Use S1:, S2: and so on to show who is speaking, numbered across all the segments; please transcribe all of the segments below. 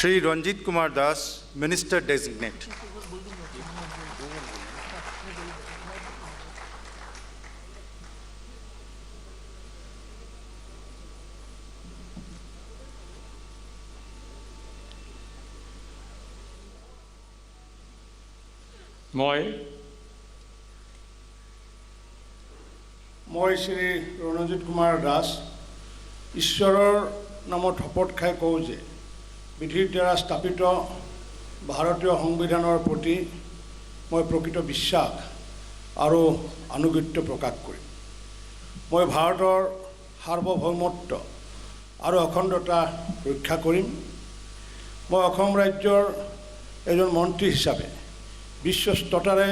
S1: Shri Ranjit Kumar Das, Minister Designate.
S2: মই শ্ৰী ৰণজিৎ কুমাৰ দাস ঈশ্বৰৰ নামত শপত খাই কওঁ যে বিধিৰ দ্বাৰা স্থাপিত ভাৰতীয় সংবিধানৰ প্ৰতি মই প্ৰকৃত বিশ্বাস আৰু আনুগত্য প্ৰকাশ কৰিম। মই ভাৰতৰ সাৰ্বভৌমত্ব আৰু অখণ্ডতা ৰক্ষা কৰিম। মই অসম ৰাজ্যৰ এজন মন্ত্ৰী হিচাপে বিশ্বস্ততাৰে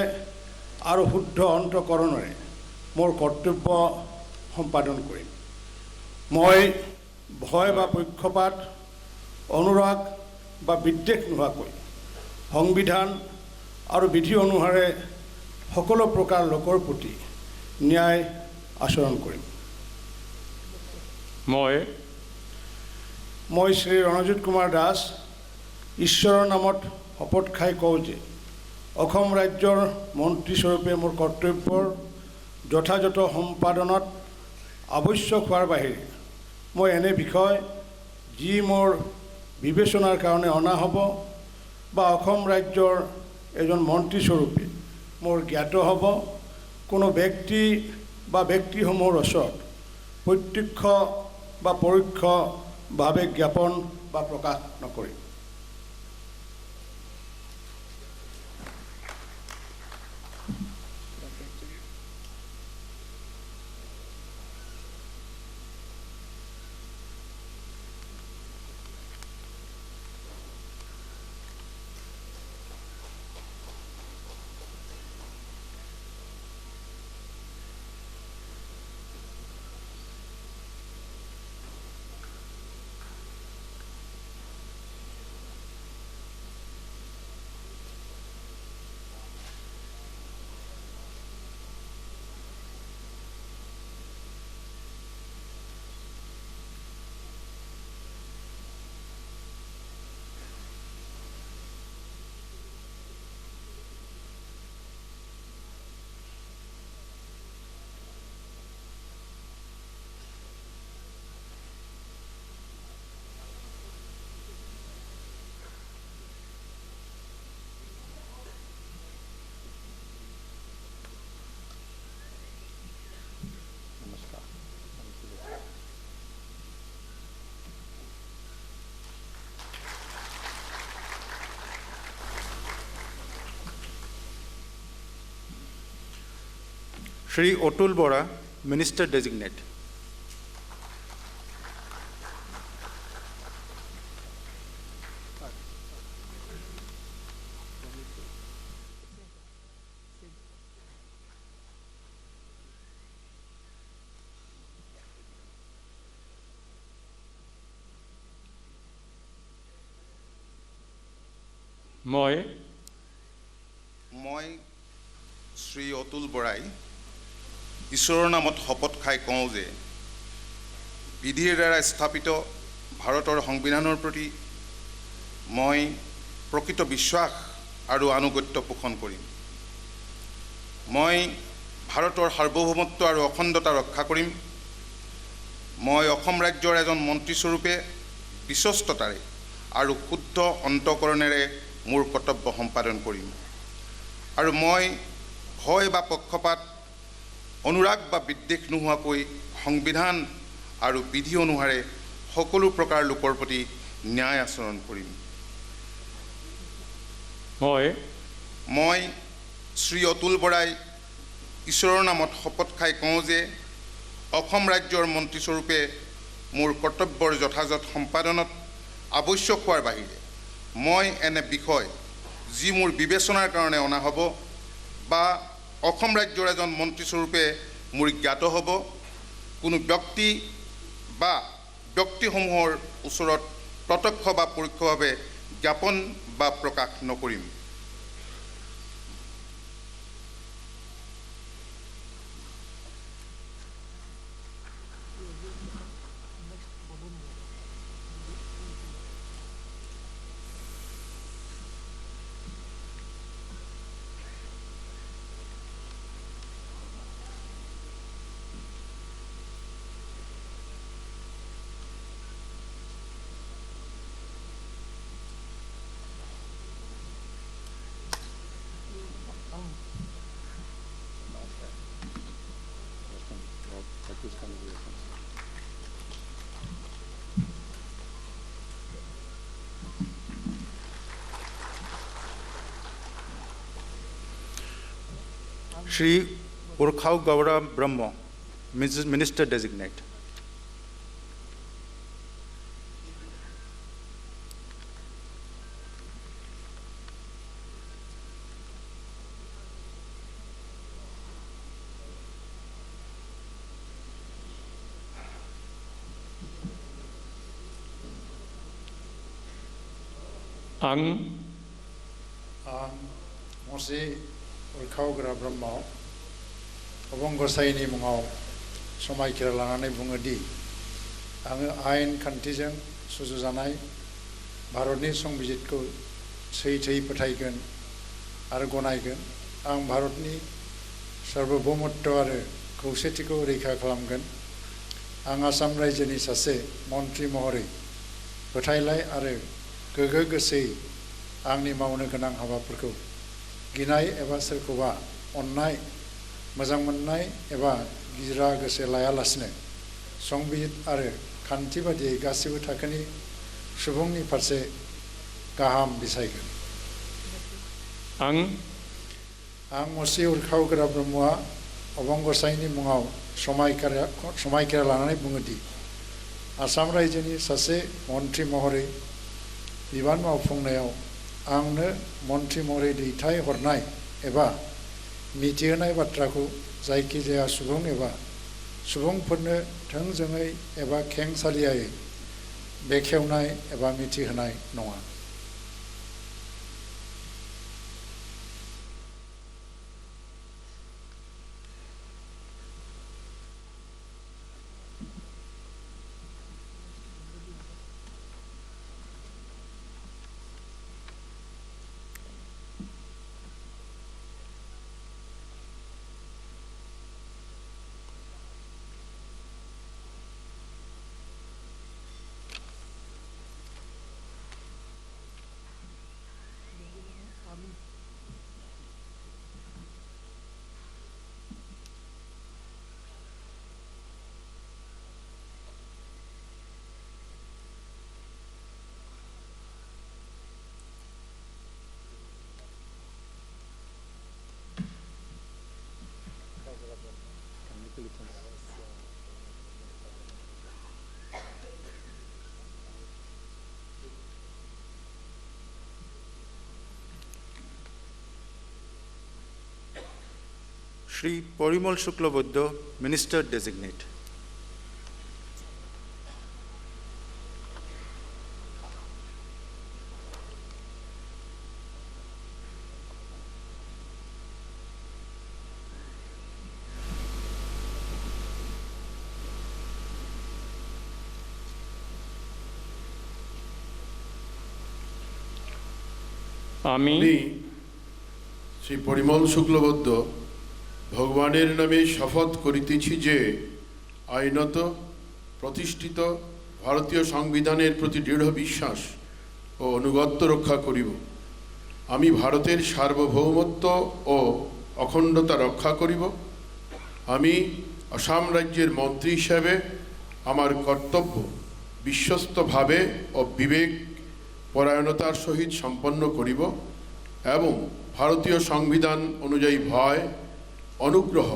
S2: আৰু শুদ্ধ অন্তঃকৰণেৰে মোৰ কৰ্তব্য সম্পাদন কৰিম। মই ভয় বা পক্ষপাত অনুৰাগ বা বিদ্বেষ নোহোৱাকৈ সংবিধান আৰু বিধি অনুসাৰে সকলো প্ৰকাৰ লোকৰ প্ৰতি ন্যায় আচৰণ কৰিম। মই শ্ৰী ৰণজিৎ কুমাৰ দাস ঈশ্বৰৰ নামত শপত খাই কওঁ যে অসম ৰাজ্যৰ মন্ত্ৰীস্বৰূপে মোৰ কৰ্তব্যৰ যথাযথ সম্পাদনত আৱশ্যক হোৱাৰ বাহিৰে মই এনে বিষয় যি মোৰ বিবেচনাৰ কাৰণে অনা হ'ব বা অসম ৰাজ্যৰ এজন মন্ত্ৰীস্বৰূপে মোৰ জ্ঞাত হ'ব কোনো ব্যক্তি বা ব্যক্তিসমূহৰ ওচৰত প্ৰত্যক্ষ বা পৰোক্ষভাৱে জ্ঞাপন বা প্ৰকাশ নকৰিম।
S1: Shri Otul Bora, Minister Designate.
S3: মই শ্ৰী অতুল বৰাই ঈশ্বৰৰ নামত শপত খাই কওঁ যে বিধিৰ দ্বাৰা স্থাপিত ভাৰতৰ সংবিধানৰ প্ৰতি মই প্ৰকৃত বিশ্বাস আৰু আনুগত্য পোষণ কৰিম। মই ভাৰতৰ সাৰ্বভৌমত্ব আৰু অখণ্ডতা ৰক্ষা কৰিম। মই অসম ৰাজ্যৰ এজন মন্ত্ৰীস্বৰূপে বিশ্বস্ততাৰে আৰু শুদ্ধ অন্তঃকৰণেৰে মোৰ কৰ্তব্য সম্পাদন কৰিম। আৰু মই ভয় বা পক্ষপাত অনুৰাগ বা বিদ্বেষ নোহোৱাকৈ সংবিধান আৰু বিধি অনুসাৰে সকলো প্ৰকাৰ লোকৰ প্ৰতি ন্যায় আচৰণ কৰিম। মই শ্ৰী অতুল বৰাই ঈশ্বৰৰ নামত শপত খাই কওঁ যে অসম ৰাজ্যৰ মন্ত্ৰীস্বৰূপে মোৰ কৰ্তব্যৰ যথাযথ সম্পাদনত আৱশ্যক হোৱাৰ বাহিৰে মই এনে বিষয় যি মোৰ বিবেচনাৰ কাৰণে অনা হ'ব বা অসম ৰাজ্যৰ এজন মন্ত্ৰীস্বৰূপে মোৰ জ্ঞাত হ'ব কোনো ব্যক্তি বা ব্যক্তিসমূহৰ ওচৰত প্ৰত্যক্ষ বা পৰোক্ষভাৱে জ্ঞাপন বা প্ৰকাশ নকৰিম।
S1: Shri Urkhau Gaura Brahmo, Minister Designate.
S4: आं
S5: मसि उरखावग्रा ब्रह्म अबं गसाइनि मुङाव समायखिरा लानानै बुङो दि आङो आयेन खान्थिजों सुजुजानाय भारतनि संबिजितखौ सैथोयै फोथायगोन आरो गनायगोन। आं भारतनि सार्वभौमत्व आरो खौसेथिखौ रैखा खालामगोन। आं आसाम रायजोनि सासे मन्थ्रि महरै फोथायलाय आरो गोगो गोसोयै आंनि मावनो गोनां हाबाफोरखौ गिनाय एबा सोरखौबा अननाय मोजां मोननाय एबा गिज्रा गोसो लायालासिनो संबिजित आरो खान्थि बादियै गासिबो थाखोनि सुबुंनि फारसे गाहाम बिसायगोन। आं मसि उरखावग्रा ब्रह्मआ अबं गसाइनि मुङाव समायखिरा लानानै बुङो दि आसाम रायजोनि सासे मन्थ्रि महरै बिबान मावफुंनायाव आंनो मन्थ्रि महरै दैथाय हरनाय एबा मिथिहोनाय बाथ्राखौ जायखिजाया सुबुं एबा सुबुंफोरनो थोंजोङै एबा खेंसालियायै बेखेवनाय एबा मिथिहोनाय नङा।
S1: Shri Parimal Shuklabuddha, Minister Designate.
S4: আমি
S6: শ্রী পরিমল শুক্লবদ্ধ ভগবানের নামে শপথ করিতেছি যে আইনত প্রতিষ্ঠিত ভারতীয় সংবিধানের প্রতি দৃঢ় বিশ্বাস ও অনুগত্য রক্ষা করিব। আমি ভারতের সার্বভৌমত্ব ও অখণ্ডতা রক্ষা করিব। আমি আসাম রাজ্যের মন্ত্রী হিসাবে আমার কর্তব্য বিশ্বস্তভাবে ও বিবেক পরায়ণতার সহিত সম্পন্ন করিব এবং ভারতীয় সংবিধান অনুযায়ী ভয় অনুগ্রহ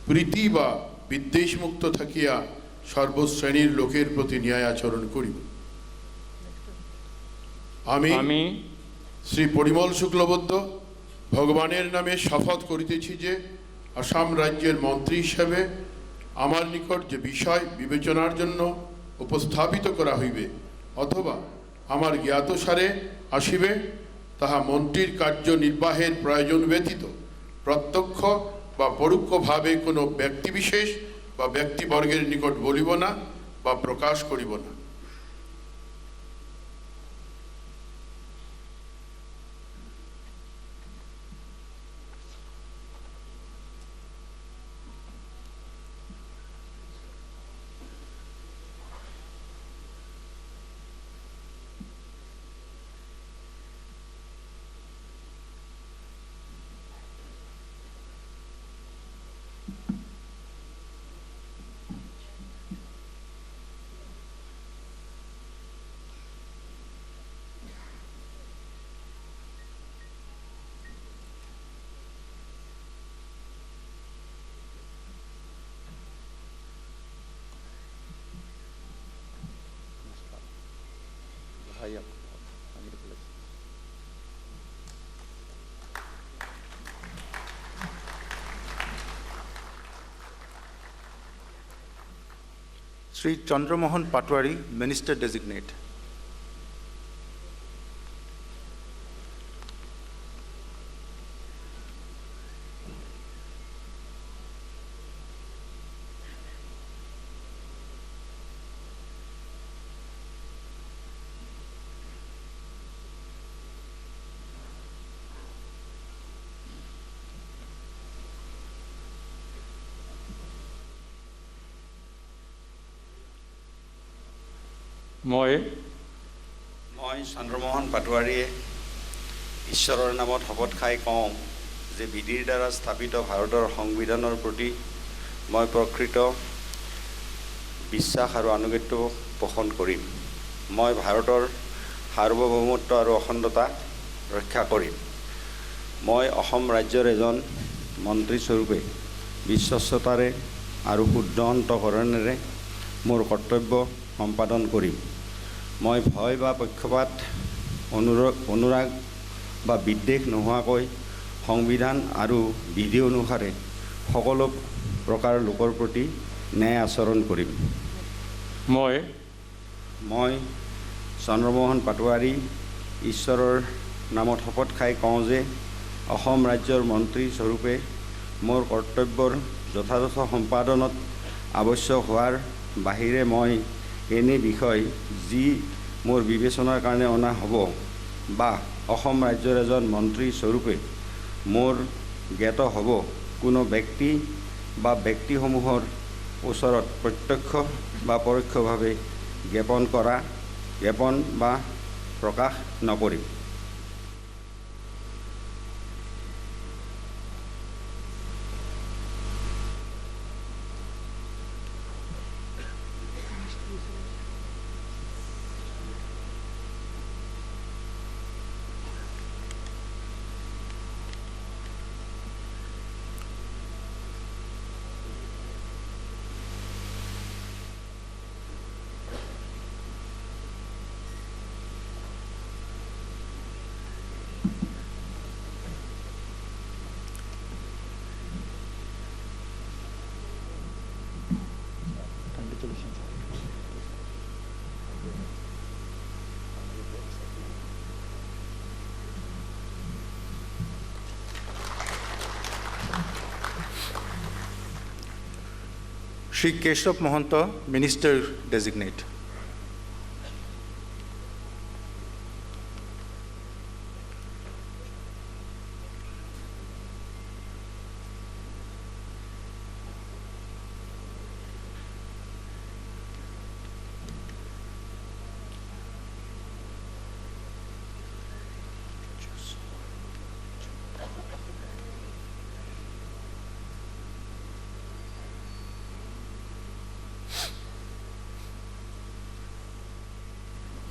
S6: প্রীতি বা বিদ্বেষমুক্ত থাকিয়া সর্বশ্রেণীর লোকের প্রতি ন্যায় আচরণ করিব। আমি শ্রী পরিমল শুক্লবদ্ধ ভগবানের নামে শপথ করিতেছি যে আসাম রাজ্যের মন্ত্রী হিসাবে আমার নিকট যে বিষয় বিবেচনার জন্য উপস্থাপিত করা হইবে অথবা আমার জ্ঞাতসারে আসিবে তাহা মন্ত্রীর কার্য নির্বাহের প্রয়োজন ব্যতীত প্রত্যক্ষ বা পরোক্ষভাবে কোনো ব্যক্তিবিশেষ বা ব্যক্তিবর্গের নিকট বলিব না বা প্রকাশ করিব না।
S1: Sri Chandramohan Patwari, Minister Designate.
S4: মই
S7: চন্দ্ৰমোহন পাটোৱাৰীয়ে ঈশ্বৰৰ নামত শপত খাই কওঁ যে বিধিৰ দ্বাৰা স্থাপিত ভাৰতৰ সংবিধানৰ প্ৰতি মই প্ৰকৃত বিশ্বাস আৰু আনুগত্য পোষণ কৰিম। মই ভাৰতৰ সাৰ্বভৌমত্ব আৰু অখণ্ডতা ৰক্ষা কৰিম। মই অসম ৰাজ্যৰ এজন মন্ত্ৰীস্বৰূপে বিশ্বস্ততাৰে আৰু শুদ্ধ অন্তঃকৰণেৰে মোৰ কৰ্তব্য সম্পাদন কৰিম। মই ভয় বা পক্ষপাত অনুৰাগ বা বিদ্বেষ নোহোৱাকৈ সংবিধান আৰু বিধি অনুসাৰে সকলো প্ৰকাৰ লোকৰ প্ৰতি ন্যায় আচৰণ কৰিম। মই চন্দ্ৰমোহন পাটোৱাৰী ঈশ্বৰৰ নামত শপত খাই কওঁ যে অসম ৰাজ্যৰ মন্ত্ৰী স্বৰূপে মোৰ কৰ্তব্যৰ যথাযথ সম্পাদনত আৱশ্যক হোৱাৰ বাহিৰে মই এনে বিষয় যি মোৰ বিবেচনাৰ কাৰণে অনা হ'ব বা অসম ৰাজ্যৰ এজন মন্ত্ৰী স্বৰূপে মোৰ জ্ঞাত হ'ব কোনো ব্যক্তি বা ব্যক্তিসমূহৰ ওচৰত প্ৰত্যক্ষ বা পৰোক্ষভাৱে জ্ঞাপন বা প্ৰকাশ নকৰিম।
S1: Sri Keshav Mahanta, Minister Designate.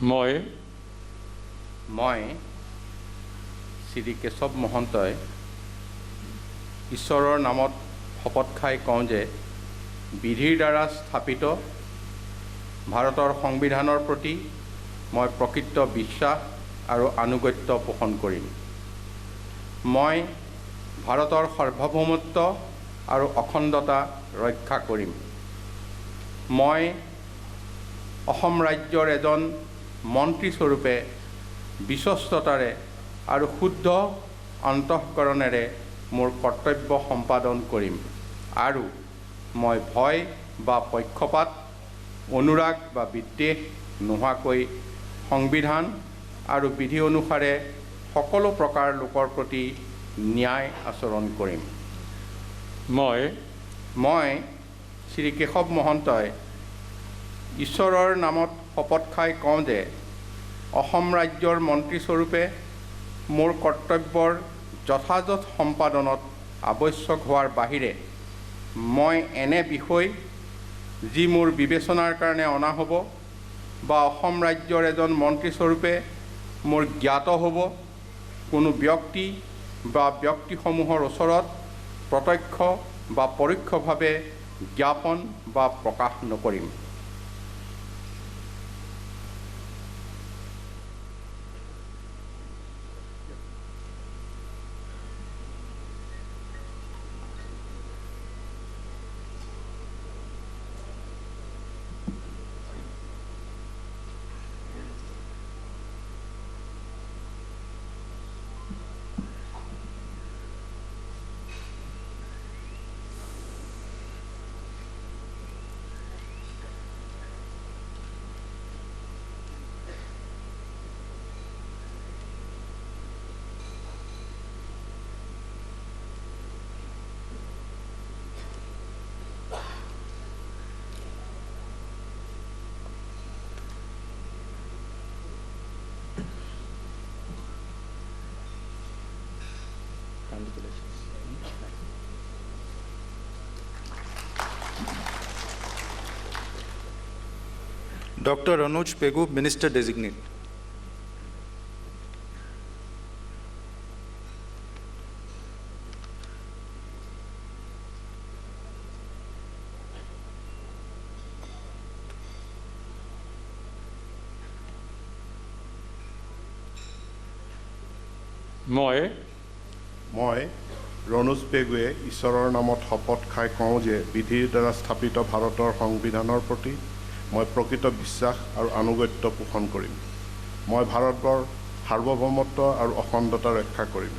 S8: মই শ্ৰী কেশৱ মহন্তই ঈশ্বৰৰ নামত শপত খাই কওঁ যে বিধিৰ দ্বাৰা স্থাপিত ভাৰতৰ সংবিধানৰ প্ৰতি মই প্ৰকৃত বিশ্বাস আৰু আনুগত্য পোষণ কৰিম। মই ভাৰতৰ সাৰ্বভৌমত্ব আৰু অখণ্ডতা ৰক্ষা কৰিম। মই অসম ৰাজ্যৰ এজন মন্ত্ৰীস্বৰূপে বিশ্বস্ততাৰে আৰু শুদ্ধ অন্তঃকৰণেৰে মোৰ কৰ্তব্য সম্পাদন কৰিম আৰু মই ভয় বা পক্ষপাত অনুৰাগ বা বিদ্বেষ নোহোৱাকৈ সংবিধান আৰু বিধি অনুসাৰে সকলো প্ৰকাৰ লোকৰ প্ৰতি ন্যায় আচৰণ কৰিম। মই শ্ৰী কেশৱ মহন্তই ঈশ্বৰৰ নামত শপত খাই কওঁ যে অসম ৰাজ্যৰ মন্ত্ৰীস্বৰূপে মোৰ কৰ্তব্যৰ যথাযথ সম্পাদনত আৱশ্যক হোৱাৰ বাহিৰে মই এনে বিষয় যি মোৰ বিবেচনাৰ কাৰণে অনা হ'ব বা অসম ৰাজ্যৰ এজন মন্ত্ৰীস্বৰূপে মোৰ জ্ঞাত হ'ব কোনো ব্যক্তি বা ব্যক্তিসমূহৰ ওচৰত প্ৰত্যক্ষ বা পৰোক্ষভাৱে জ্ঞাপন বা প্ৰকাশ নকৰিম।
S1: Dr. Anuj Pegu, Minister Designate.
S9: মই ৰণোজ পেগুৱে ঈশ্বৰৰ নামত শপত খাই কওঁ যে বিধিৰ দ্বাৰা স্থাপিত ভাৰতৰ সংবিধানৰ প্ৰতি মই প্ৰকৃত বিশ্বাস আৰু আনুগত্য পোষণ কৰিম। মই ভাৰতৰ সাৰ্বভৌমত্ব আৰু অখণ্ডতা ৰক্ষা কৰিম।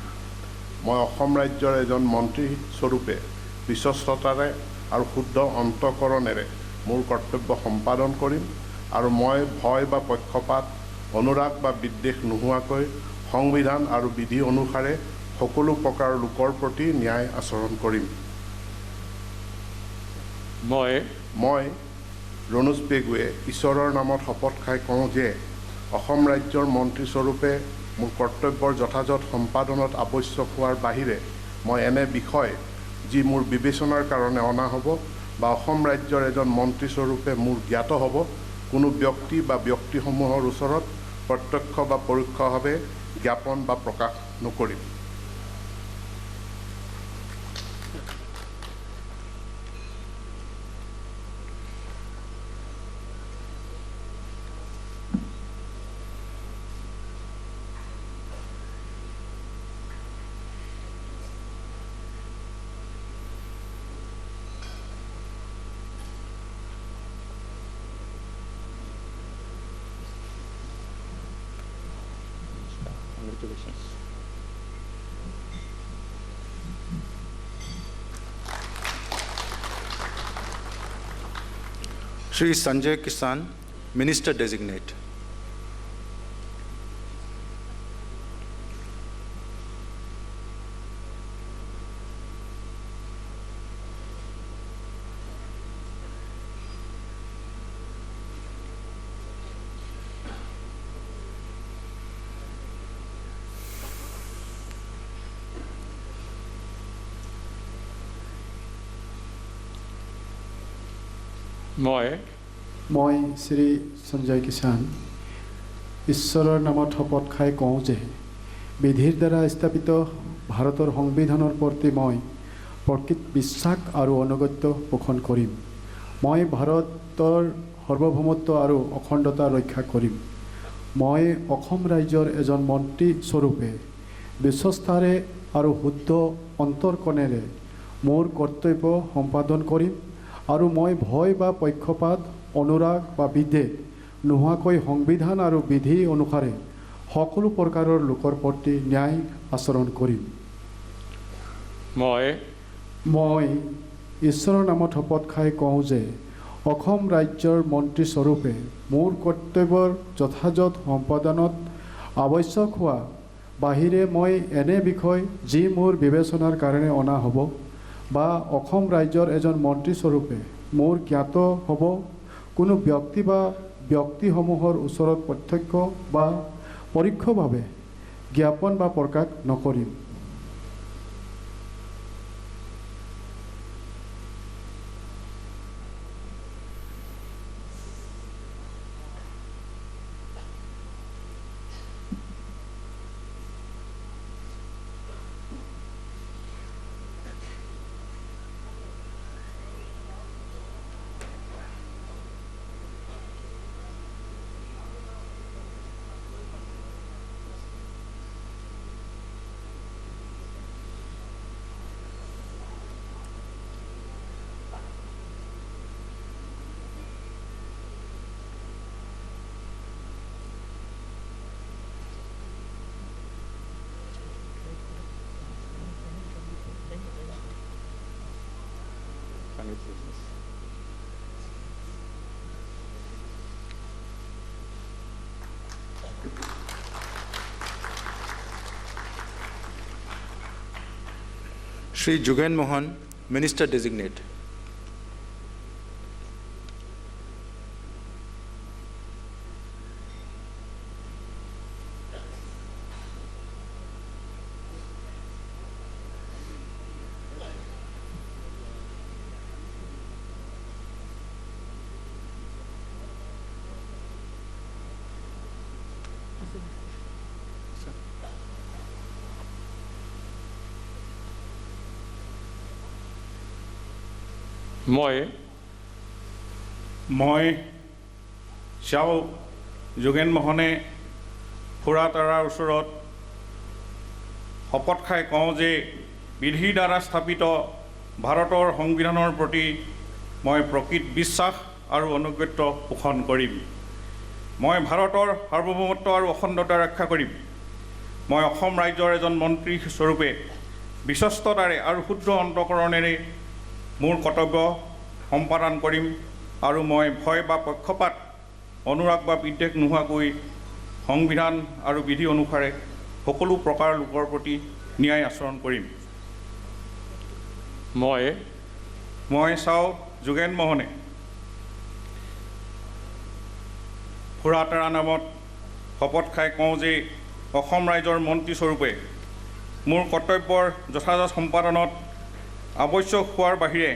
S9: মই অসম ৰাজ্যৰ এজন মন্ত্ৰী স্বৰূপে বিশ্বস্ততাৰে আৰু শুদ্ধ অন্তঃকৰণেৰে মোৰ কৰ্তব্য সম্পাদন কৰিম আৰু মই ভয় বা পক্ষপাত অনুৰাগ বা বিদ্বেষ নোহোৱাকৈ সংবিধান আৰু বিধি অনুসাৰে সকলো প্ৰকাৰৰ লোকৰ প্ৰতি ন্যায় আচৰণ কৰিম। মই ৰণোজ পেগুৱে ঈশ্বৰৰ নামত শপত খাই কওঁ যে অসম ৰাজ্যৰ মন্ত্ৰীস্বৰূপে মোৰ কৰ্তব্যৰ যথাযথ সম্পাদনত আৱশ্যক হোৱাৰ বাহিৰে মই এনে বিষয় যি মোৰ বিবেচনাৰ কাৰণে অনা হ'ব বা অসম ৰাজ্যৰ এজন মন্ত্ৰীস্বৰূপে মোৰ জ্ঞাত হ'ব কোনো ব্যক্তি বা ব্যক্তিসমূহৰ ওচৰত প্ৰত্যক্ষ বা পৰোক্ষভাৱে জ্ঞাপন বা প্ৰকাশ নকৰিম।
S4: Congratulations.
S1: Shri Sanjay Kisan, Minister Designate.
S10: মই শ্ৰী সঞ্জয় কিষাণ ঈশ্বৰৰ নামত শপত খাই কওঁ যে বিধিৰ দ্বাৰা স্থাপিত ভাৰতৰ সংবিধানৰ প্ৰতি মই প্ৰকৃত বিশ্বাস আৰু অনুগত্য পোষণ কৰিম। মই ভাৰতৰ সাৰ্বভৌমত্ব আৰু অখণ্ডতা ৰক্ষা কৰিম। মই অসম ৰাজ্যৰ এজন মন্ত্ৰী স্বৰূপে বিশ্বস্তাৰে আৰু শুদ্ধ অন্তৰকৰণেৰে মোৰ কৰ্তব্য সম্পাদন কৰিম আৰু মই ভয় বা পক্ষপাত অনুৰাগ বা বিদ্বেষ নোহোৱাকৈ সংবিধান আৰু বিধি অনুসাৰে সকলো প্ৰকাৰৰ লোকৰ প্ৰতি ন্যায় আচৰণ কৰিম। মই ঈশ্বৰৰ নামত শপত খাই কওঁ যে অসম ৰাজ্যৰ মন্ত্ৰী স্বৰূপে মোৰ কৰ্তব্যৰ যথাযথ সম্পাদনত আৱশ্যক হোৱা বাহিৰে মই এনে বিষয় যি মোৰ বিবেচনাৰ কাৰণে অনা হ'ব বা অসম ৰাজ্যৰ এজন মন্ত্ৰী স্বৰূপে মোৰ জ্ঞাত হ'ব কোনো ব্যক্তি বা ব্যক্তিসমূহৰ ওচৰত প্ৰত্যক্ষ বা পৰোক্ষভাৱে জ্ঞাপন বা প্ৰকাশ নকৰিম।
S4: Congratulations.
S1: Shri Jugen Mohan, Minister Designate.
S8: মই শ্যাও যোগেন মোহনে ফুৰাতাৰাৰ ওচৰত শপত খাই কওঁ যে বিধিৰ দ্বাৰা স্থাপিত ভাৰতৰ সংবিধানৰ প্ৰতি মই প্ৰকৃত বিশ্বাস আৰু অনুগত্য পোষণ কৰিম। মই ভাৰতৰ সাৰ্বভৌমত্ব আৰু অখণ্ডতা ৰক্ষা কৰিম। মই অসম ৰাজ্যৰ এজন মন্ত্ৰী স্বৰূপে বিশ্বস্ততাৰে আৰু শুদ্ধ অন্তঃকৰণেৰে মোৰ কৰ্তব্য সম্পাদন কৰিম আৰু মই ভয় বা পক্ষপাত অনুৰাগ বা বিদ্বেষ নোহোৱাকৈ সংবিধান আৰু বিধি অনুসাৰে সকলো প্ৰকাৰ লোকৰ প্ৰতি ন্যায় আচৰণ কৰিম। মই চাও যোগেন মোহনে ফুৰাতাৰা নামত শপত খাই কওঁ যে অসম ৰাজ্যৰ মন্ত্ৰী স্বৰূপে মোৰ কৰ্তব্যৰ যথাযথ সম্পাদনত আৱশ্যক হোৱাৰ বাহিৰে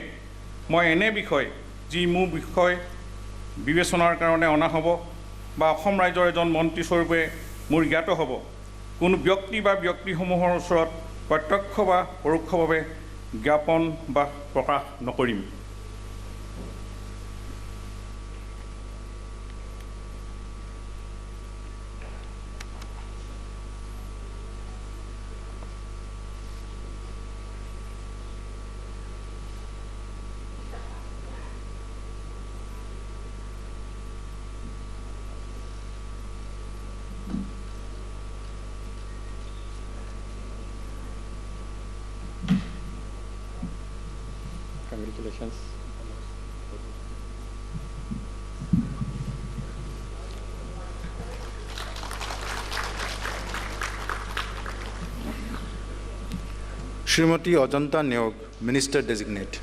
S8: মই এনে বিষয় যি মোৰ বিষয় বিবেচনাৰ কাৰণে অনা হ'ব বা অসম ৰাজ্যৰ এজন মন্ত্ৰী স্বৰূপে মোৰ জ্ঞাত হ'ব কোনো ব্যক্তি বা ব্যক্তিসমূহৰ ওচৰত প্ৰত্যক্ষ বা পৰোক্ষভাৱে জ্ঞাপন বা প্ৰকাশ নকৰিম।
S4: Congratulations.
S1: Srimati Ajanta Neog, Minister Designate.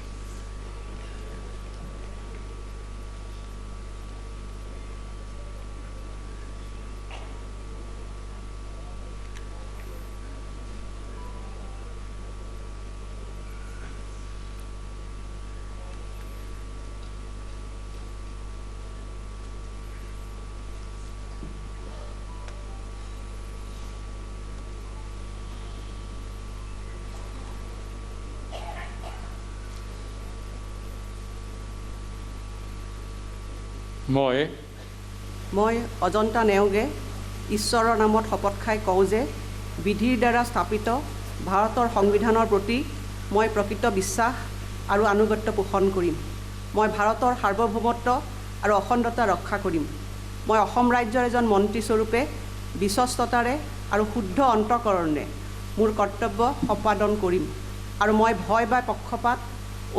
S11: মই অজন্তা নেওগে ঈশ্বৰৰ নামত শপত খাই কওঁ যে বিধিৰ দ্বাৰা স্থাপিত ভাৰতৰ সংবিধানৰ প্ৰতি মই প্ৰকৃত বিশ্বাস আৰু আনুগত্য পোষণ কৰিম। মই ভাৰতৰ সাৰ্বভৌমত্ব আৰু অখণ্ডতা ৰক্ষা কৰিম। মই অসম ৰাজ্যৰ এজন মন্ত্ৰী স্বৰূপে বিশ্বস্ততাৰে আৰু শুদ্ধ অন্তঃকৰণে মোৰ কৰ্তব্য সম্পাদন কৰিম আৰু মই ভয় বা পক্ষপাত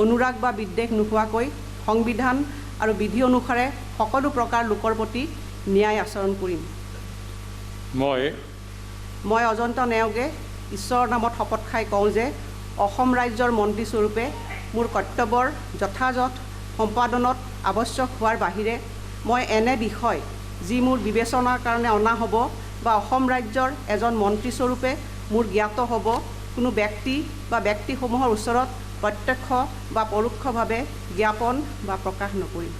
S11: অনুৰাগ বা বিদ্বেষ নোহোৱাকৈ সংবিধান আৰু বিধি অনুসাৰে সকলো প্ৰকাৰ লোকৰ প্ৰতি ন্যায় আচৰণ কৰিম। মই অজন্তা নেওগে ঈশ্বৰৰ নামত শপত খাই কওঁ যে অসম ৰাজ্যৰ মন্ত্ৰী স্বৰূপে মোৰ কৰ্তব্যৰ যথাযথ সম্পাদনত আৱশ্যক হোৱাৰ বাহিৰে মই এনে বিষয় যি মোৰ বিবেচনাৰ কাৰণে অনা হ'ব বা অসম ৰাজ্যৰ এজন মন্ত্ৰী স্বৰূপে মোৰ জ্ঞাত হ'ব কোনো ব্যক্তি বা ব্যক্তিসমূহৰ ওচৰত প্ৰত্যক্ষ বা পৰোক্ষভাৱে জ্ঞাপন বা প্ৰকাশ নকৰিম।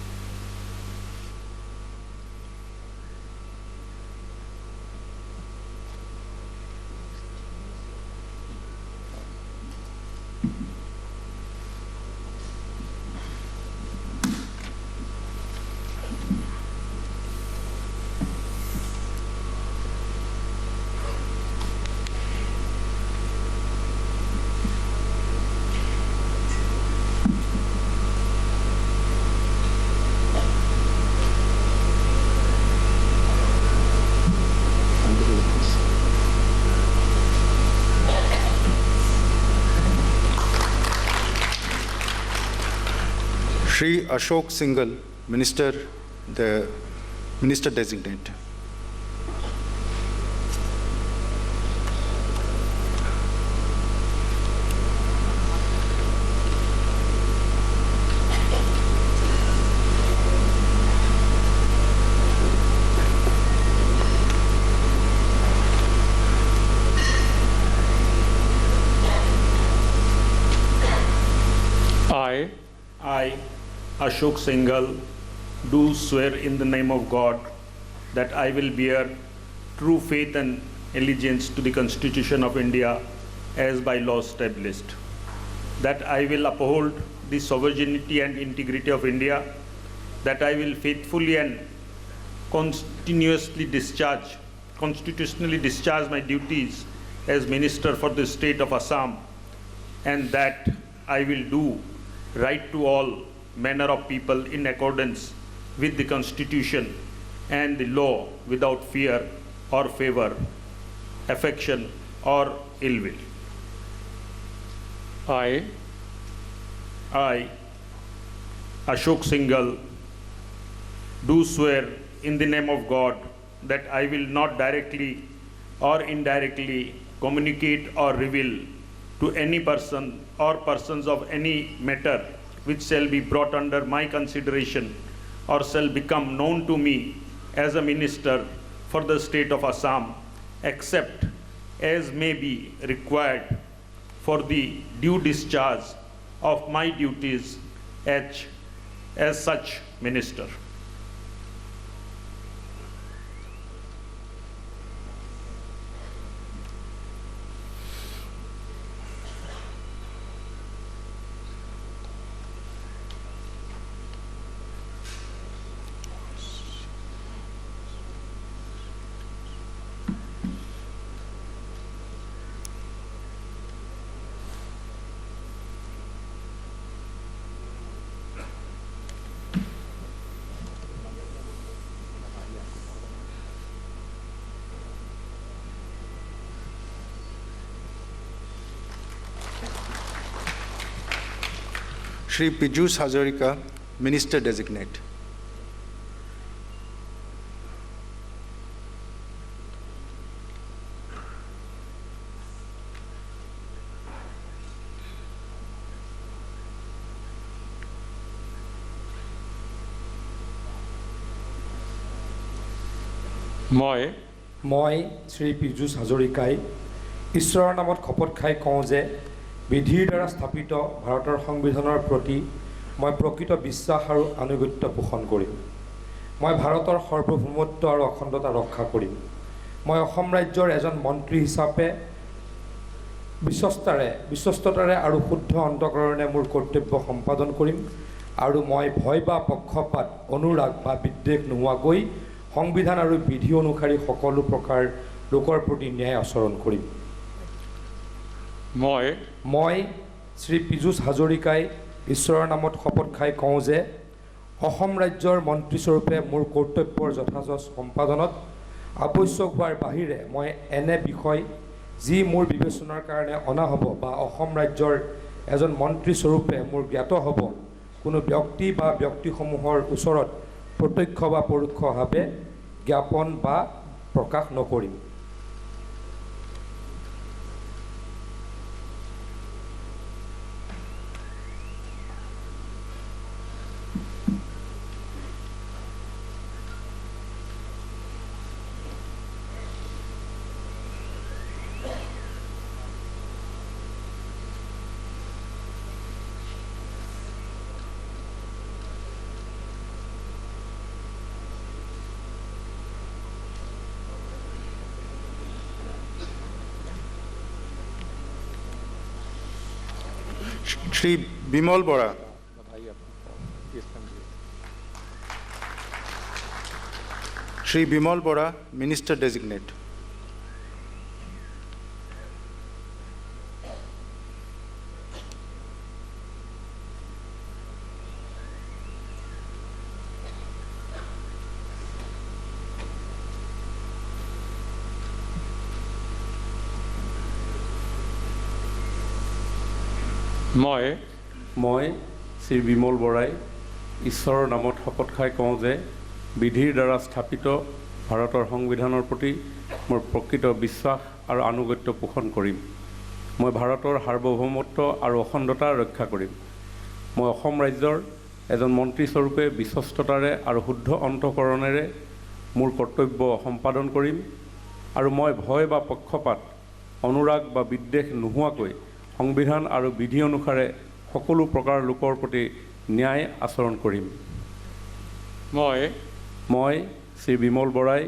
S1: Shri Ashok Singhal, Minister Designate.
S12: I, Ashok Singhal, do swear in the name of God that I will bear true faith and allegiance to the Constitution of India as by law established, that I will uphold the sovereignty and integrity of India, that I will faithfully and constitutionally discharge my duties as Minister for the State of Assam, and that I will do right to all manner of people in accordance with the Constitution and the law without fear or favor, affection or ill will.
S4: I,
S12: I, Ashok Singhal, do swear in the name of God that I will not directly or indirectly communicate or reveal to any person or persons of any matter which shall be brought under my consideration or shall become known to me as a minister for the state of Assam, except as may be required for the due discharge of my duties as such minister.
S1: Shri Piyush Hazarika, Minister Designate.
S4: মই
S13: শ্ৰী পীযুষ হাজৰিকাই ঈশ্বৰৰ নামত শপত খাই কওঁ যে বিধিৰ দ্বাৰা স্থাপিত ভাৰতৰ সংবিধানৰ প্ৰতি মই প্ৰকৃত বিশ্বাস আৰু আনুগত্য পোষণ কৰিম। মই ভাৰতৰ সাৰ্বভৌমত্ব আৰু অখণ্ডতা ৰক্ষা কৰিম। মই অসম ৰাজ্যৰ এজন মন্ত্ৰী হিচাপে বিশ্বস্ততাৰে আৰু শুদ্ধ অন্তঃকৰণে মোৰ কৰ্তব্য সম্পাদন কৰিম আৰু মই ভয় বা পক্ষপাত অনুৰাগ বা বিদ্বেষ নোহোৱাকৈ সংবিধান আৰু বিধি অনুসৰি সকলো প্ৰকাৰ লোকৰ প্ৰতি ন্যায় আচৰণ কৰিম। মই শ্ৰী পীযুষ হাজৰিকাই ঈশ্বৰৰ নামত শপত খাই কওঁ যে অসম ৰাজ্যৰ মন্ত্ৰীস্বৰূপে মোৰ কৰ্তব্যৰ যথাযথ সম্পাদনত আৱশ্যক হোৱাৰ বাহিৰে মই এনে বিষয় যি মোৰ বিবেচনাৰ কাৰণে অনা হ'ব বা অসম ৰাজ্যৰ এজন মন্ত্ৰীস্বৰূপে মোৰ জ্ঞাত হ'ব কোনো ব্যক্তি বা ব্যক্তিসমূহৰ ওচৰত প্ৰত্যক্ষ বা পৰোক্ষভাৱে জ্ঞাপন বা প্ৰকাশ নকৰিম।
S1: Shri Bimal Bora. Shri Bimal Bora, Minister Designate.
S14: মই শ্ৰী বিমল বৰাই ঈশ্বৰৰ নামত শপত খাই কওঁ যে বিধিৰ দ্বাৰা স্থাপিত ভাৰতৰ সংবিধানৰ প্ৰতি মোৰ প্ৰকৃত বিশ্বাস আৰু আনুগত্য পোষণ কৰিম। মই ভাৰতৰ সাৰ্বভৌমত্ব আৰু অখণ্ডতা ৰক্ষা কৰিম। মই অসম ৰাজ্যৰ এজন মন্ত্ৰীস্বৰূপে বিশ্বস্ততাৰে আৰু শুদ্ধ অন্তঃকৰণেৰে মোৰ কৰ্তব্য সম্পাদন কৰিম আৰু মই ভয় বা পক্ষপাত অনুৰাগ বা বিদ্বেষ নোহোৱাকৈ সংবিধান আৰু বিধি অনুসাৰে সকলো প্ৰকাৰ লোকৰ প্ৰতি ন্যায় আচৰণ কৰিম। মই শ্ৰী বিমল বৰাই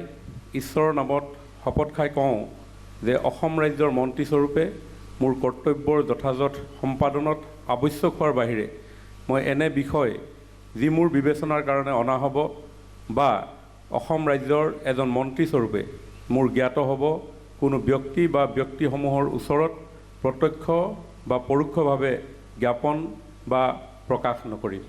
S14: ঈশ্বৰৰ নামত শপত খাই কওঁ যে অসম ৰাজ্যৰ মন্ত্ৰীস্বৰূপে মোৰ কৰ্তব্যৰ যথাযথ সম্পাদনত আৱশ্যক হোৱাৰ বাহিৰে মই এনে বিষয় যি মোৰ বিবেচনাৰ কাৰণে অনা হ'ব বা অসম ৰাজ্যৰ এজন মন্ত্ৰীস্বৰূপে মোৰ জ্ঞাত হ'ব, কোনো ব্যক্তি বা ব্যক্তিসমূহৰ ওচৰত প্ৰত্যক্ষ বা পৰোক্ষভাৱে জ্ঞাপন বা প্ৰকাশ নকৰিম।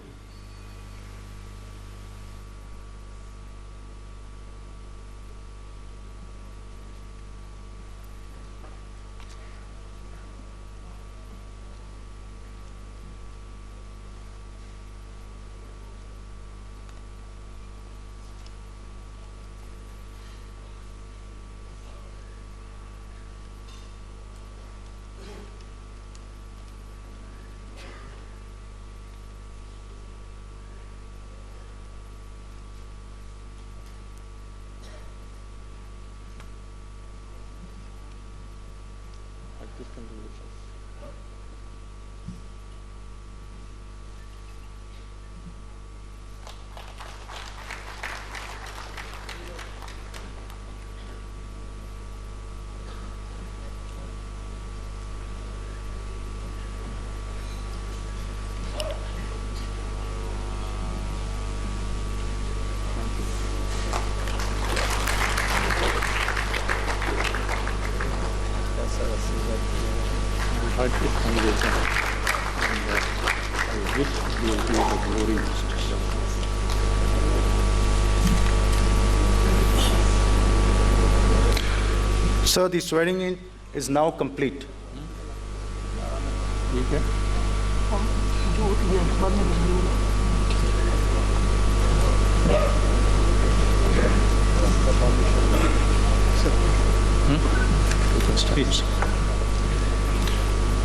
S1: Sir, the swearing in is now complete.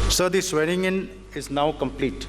S1: Sir, the swearing in is now complete.